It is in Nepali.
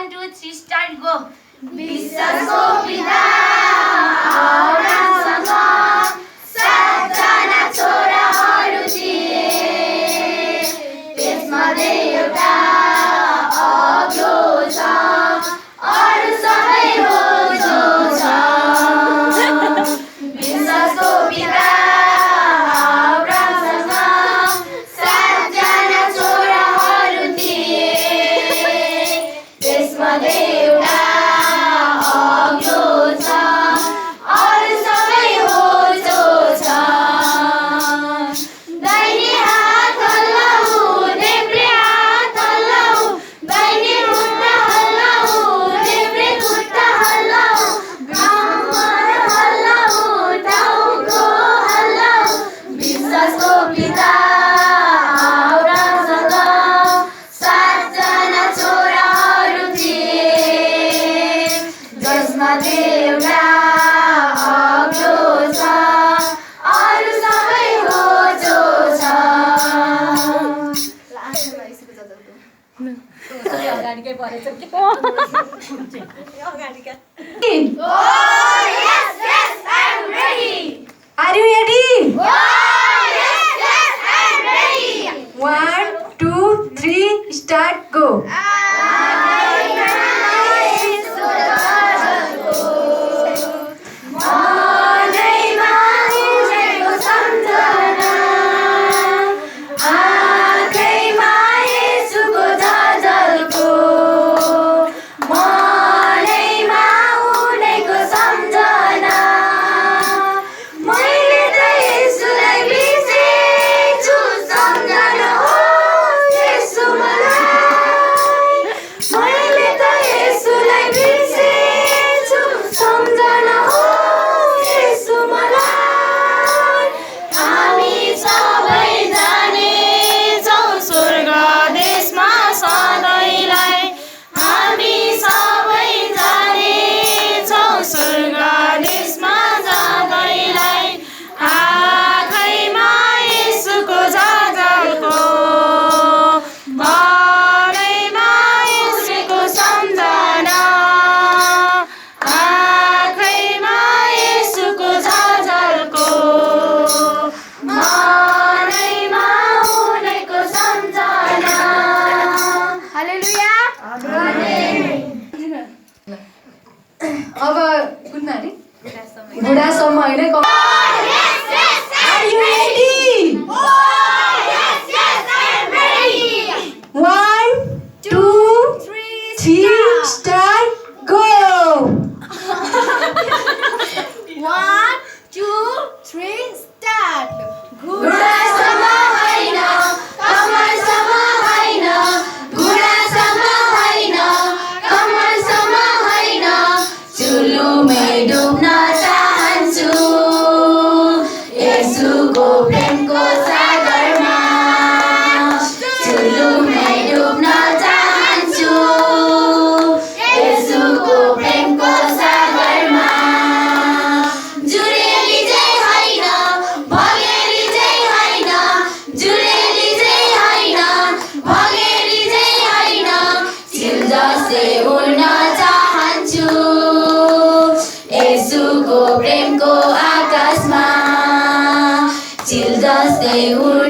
1 2 3 स्टार्ट गो विश्वको पिता अब्राहमसँग सातजना छोराहरू थिए। त्यसमध्ये एउटा अग्लो छ, अरू सबै होचो छ। विश्वको पिता अब्राहमसँग सातजना छोराहरू थिए। त्यसमध्ये एउटा अग्लो छ, अरू सबै होचो छ। दाहिने हात हल्लाऊ, देब्रे हात हल्लाऊ, दाहिने खुट्टा हल्लाऊ, देब्रे खुट्टा हल्लाऊ, कम्मर हल्लाऊ, टाउको हल्लाऊ। विश्वासको पिता अब्राहमसँग सातजना छोराहरू थिए। जसमध्ये एउटा अग्लो छ, अरू सबै होचो छ। अगाडिकै परेछ के Oh yes, yes, I'm ready. Are you ready? Oh yes, yes, I'm ready. 1 2 3 start go. मनैमा उठेको सम्झना, आँखैमा येशूको झलको। मनैमा उठेको सम्झना, मैले त येशूलाई बिर्सेछु, सम्झनुहोस् येशू मलाई। मैले त येशूलाई बिर्सेछु, सम्झनुहोस् येशू मलाई। हामी सबै जानेछौँ स्वर्ग देशमा सधैँलाई। हामी सबै जानेछौँ स्वर्ग देशमा सधैँलाई। आँखैमा येशूको झलको, मनैमा येशूको सम्झना, आँखैमा येशूको झलको, मनैमा उठेको सम्झना। हालेलुया। अब कुद्न अरे बुढासम्म होइन Yes, yes, Are you ready? Oh yes, yes, I'm ready. 1 2 3 start go. 1 2 3 start. घुँडासम्म होइन, कम्मरसम्म होइन, घुँडासम्म होइन, कम्मरसम्म होइन, चुलोमै डुब्न चाहन्छु येशूको प्रेमको सागरमा। चुलोमै डुब्न चाहन्छु येशूको प्रेमको सागरमा। जुरेली चाहिँ होइन, भगेरी चाहिँ होइन, जुरेली चाहिँ होइन, भगेरी चाहिँ होइन, चिल जस्तै उड्न चाहन्छु येशूको प्रेमको आकाशमा। चिल जस्तै उड्न